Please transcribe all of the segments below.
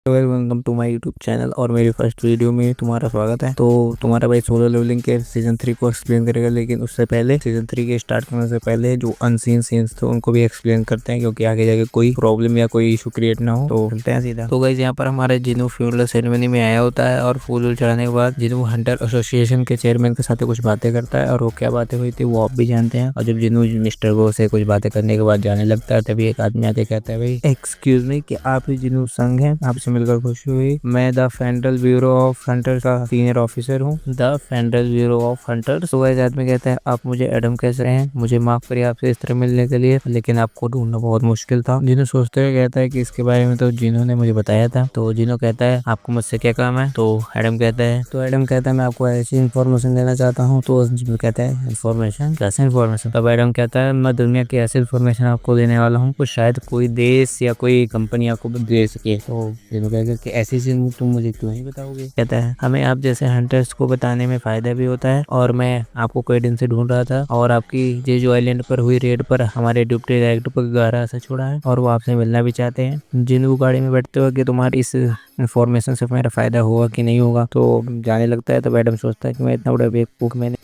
Welcome to my YouTube channel और मेरी first video में तुम्हारा स्वागत है। तो तुम्हारा भाई सोलो लेवलिंग के सीजन 3 को एक्सप्लेन करेगा, लेकिन उससे पहले सीजन 3 के स्टार्ट करने से पहले जो अनसीन सीन्स थे उनको भी एक्सप्लेन करते हैं, क्योंकि आगे जाके कोई प्रॉब्लम या कोई इशू क्रिएट ना हो। तो चलते हैं सीधा। तो गाइस यहाँ पर हमारे जिनू फ्यूनरल सेरेमनी में आया होता है और फूल चढ़ाने के बाद जिनू हंटर एसोसिएशन के चेयरमैन के साथ कुछ बातें करता है, और वो क्या बातें हुई थी वो आप भी जानते हैं। और जब जिनू मिस्टर गो से कुछ बातें करने के बाद जाने लगता है, तभी एक आदमी आके कहता है, भाई एक्सक्यूज मी, कि आप ही जिनू संघ हैं, आपसे मिलकर खुशी हुई। मैं the federal bureau of Hunter का सीनियर ऑफिसर हूँ। The federal bureau of Hunter. तो वह आदमी कहता है, आप मुझे एडम कह रहे हैं, मुझे माफ करिए आपसे इस तरह मिलने के लिए, लेकिन आपको ढूंढना बहुत मुश्किल था। जिन्हों सोचते हुए कहता है कि इसके बारे में तो जिन्हों ने मुझे बताया था। तो जिन्हों कहता है, आपको मुझसे क्या काम है? तो एडम कहता है मैं आपको ऐसी इन्फॉर्मेशन देना चाहता हूँ। तो जिन्हों कहता है, इन्फॉर्मेशन? कैसे इन्फॉर्मेशन? तब एडम कहता है, मैं दुनिया की ऐसी इन्फॉर्मेशन आपको देने वाला हूँ कुछ शायद कोई देश या कोई कंपनी आपको दे सके। तो जिन्हों कहकर कि ऐसी चीज तुम मुझे क्यों नहीं बताओगे? कहता है, हमें आप जैसे हंटर्स को बताने में फायदा भी होता है, और मैं आपको कई दिन से ढूंढ रहा था, और आपकी जेजू आइलैंड पर हुई रेड पर हमारे डिप्टी डायरेक्टर पर गहरा असर छोड़ा है, और वो आपसे मिलना भी चाहते हैं। जिन्हों गाड़ी में बैठते हो कि तुम्हारी इस इन्फॉर्मेशन से मेरा फायदा होगा कि नहीं होगा। तो जाने लगता है। तो मैडम सोचता है कि मैं इतना बड़ा बेवकूफ,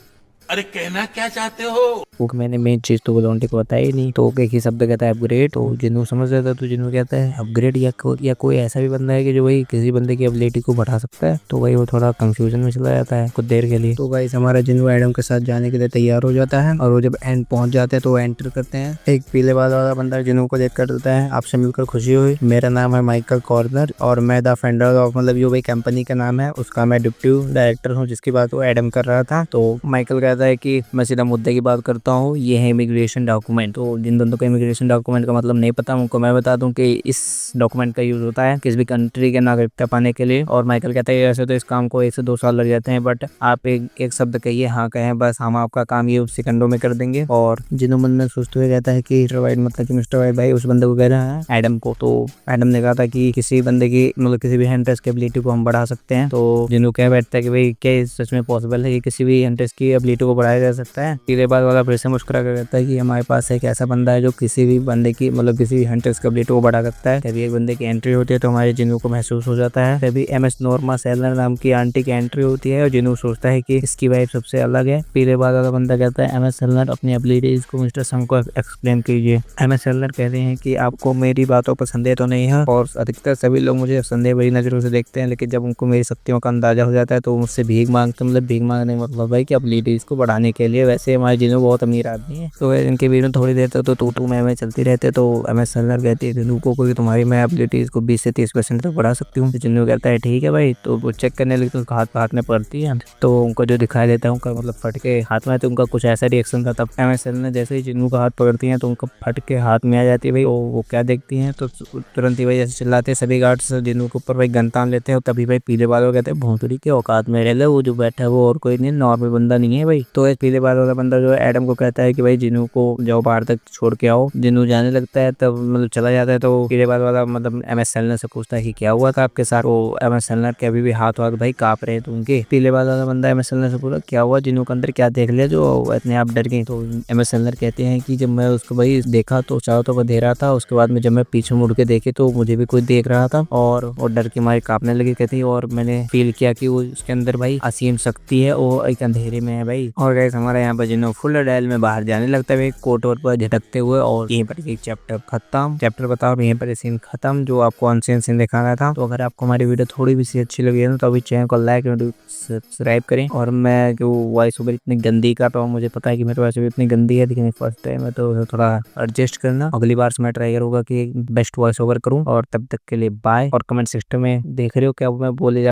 अरे कहना क्या चाहते हो? मैंने मेन चीज तो लॉन्टे को बताई ही नहीं। तो एक ही शब्द कहता है, अपग्रेड। तो जिन्हों समझ जाता है। तो जिन्हों कहता है, अपग्रेड या कोई ऐसा भी बंदा है कि जो वही किसी बंदे की एबिलिटी को बढ़ा सकता है। तो वही वो थोड़ा कंफ्यूजन में चला जाता है कुछ देर के लिए। तो गाइस हमारा जिन्हों एडम के साथ जाने के लिए तैयार हो जाता है, और वो जब एंड पहुंच जाते हैं तो वो एंटर करते हैं। एक पीले बाल वाला बंदा जिन्हों को देख कर देता है, आपसे मिलकर खुशी हुई, मेरा नाम है माइकल कॉर्नर, और मैं द फेडरल ऑफ, मतलब जो भाई कंपनी का नाम है उसका मैं डिप्टी डायरेक्टर हूँ, जिसकी बात वो एडम कर रहा था। तो माइकल कहता है कि मैं सीधा मुद्दे की बात करता हूँ, ये है इमिग्रेशन डॉक्यूमेंट। तो जिन दोनों को इमिग्रेशन डॉक्यूमेंट का मतलब नहीं पता, उनको मैं बता दूं कि इस डॉक्यूमेंट का यूज होता है किसी भी कंट्री के नागरिकता पाने के लिए। और माइकल कहता है, ऐसे तो इस काम को 1 से 2 साल लग जाते हैं, बट आप एक शब्द कहिए, हाँ कहें, बस हम आपका काम ये सेकंडों में कर देंगे। और जिन्हों मन में सोचते हुए कहता है कि मिस्टर वाइट, मतलब कि मिस्टर वाइट भाई उस बंदे को कह रहा है एडम को। तो एडम ने कहा था कि किसी बंदे की, मतलब किसी भी हंटर्स की एबिलिटी को हम बढ़ा सकते हैं। तो जिन्हों कह बैठता है कि भाई क्या ये सच में पॉसिबल है कि किसी भी हंटर्स की एबिलिटी को बढ़ाया जा सकता है? पीले बाल वाला फिर से मुस्कुरा कर कहता है कि हमारे पास एक ऐसा बंदा है जो किसी भी बंदे की, मतलब किसी भी हंटर्स की एबिलिटी को बढ़ा सकता है। तभी एक बंदे की एंट्री होती है तो हमारे जिन्हों को महसूस हो जाता है। तभी एमएस नॉर्मा सेलर नाम की आंटी की एंट्री होती है, और जिन्हों सोचता है कि इसकी वाइफ सबसे अलग है। पीले बाल वाला बंदा कहता है, एमएस सेलर अपनी एबिलिटीज को मिस्टर संग को एक्सप्लेन कीजिए। एमएस सेलर कहते हैं कि आपको मेरी बातों पर संदेह तो नहीं है, और अधिकतर सभी लोग मुझे संदेह भरी नजरों से देखते हैं, लेकिन जब उनको मेरी शक्तियों का अंदाजा हो जाता है तो मुझसे भीख मांगते, मतलब भीख मांगने मतलब भाई कि एबिलिटीज को बढ़ाने के लिए। वैसे हमारे जिन्हों बहुत अमीर आदमी है। तो इनके बीच में थोड़ी देर तक तो तू मैं चलती रहते। तो एमएस सेलर कहती है जिन्हों को कि तुम्हारी मैं एबिलिटीज को 20 से 30% तक बढ़ा सकती हूँ। जिन्हों कहता है ठीक है भाई। तो वो चेक करने लगी तो उसका हाथ में पड़ती है, तो उनको जो दिखाई देता है उनका मतलब फट के हाथ में, तो उनका कुछ ऐसा रिएक्शन था। तब एमएस सेलर ने जैसे ही जिन्हों का हाथ पकड़ती है तो उनका फट के हाथ में आ जाती है। भाई वो क्या देखती है, तो तुरंत ही भाई ऐसे चिल्लाते हैं सभी गार्ड्स जिन्हों के ऊपर भाई गन तान लेते हैं। तभी भाई पीले बाल कहते हैं, भोंसड़ी के औकात में रह ले, वो जो बैठा है वो और कोई नहीं, नॉर्मल बंदा नहीं है भाई। तो पीले बाल वाला बंदा जो है एडम को कहता है कि भाई जिन्हों को जाओ बाहर तक छोड़ के आओ। जिन्हों जाने लगता है तब मतलब चला जाता है। तो पीले बाल वाला मतलब एमएस सेलर से पूछता है कि क्या हुआ था आपके साथ। वो एमएस सेलर के अभी भी हाथ भाई कांप रहे थे उनके। पीले बाल वाला बंदा एमएस सेलर से पूछा, क्या हुआ जिन्हों के अंदर, क्या देख लिया जो इतने आप डर गई? तो एमएस सेलर कहते हैं कि जब मैं उसको भाई देखा तो चारों तरफ अंधेरा था, उसके बाद में जब मैं पीछे मुड़ के देखे तो मुझे भी कोई देख रहा था, और डर के मारे कांपने लगी। कहती और मैंने फील किया कि वो उसके अंदर भाई असीम शक्ति है, वो एक अंधेरे में है भाई। और गाइस हमारे यहाँ पर जिन्हों फुल डायल में बाहर जाने लगता है कोट वोट पर झटकते हुए, और यहीं पर एक चैप्टर खत्म। चैप्टर बताओ यहीं पर सीन खत्म, जो आपको अनसीन सीन दिखाना था। तो अगर आपको हमारी वीडियो थोड़ी भी सी अच्छी लगी है तो अभी चैनल को लाइक और सब्सक्राइब करें। और मैं जो वॉइस ओवर इतनी गंदी का, तो मुझे पता है कि मेरी वॉइस ओवर इतनी गंदी है, लेकिन फर्स्ट टाइम है तो थोड़ा एडजस्ट करना। अगली बार से मैं ट्राई करूंगा कि बेस्ट वॉइस ओवर करूं। और तब तक के लिए बाय। और कमेंट सिस्टम में देख रहे हो क्या मैं बोले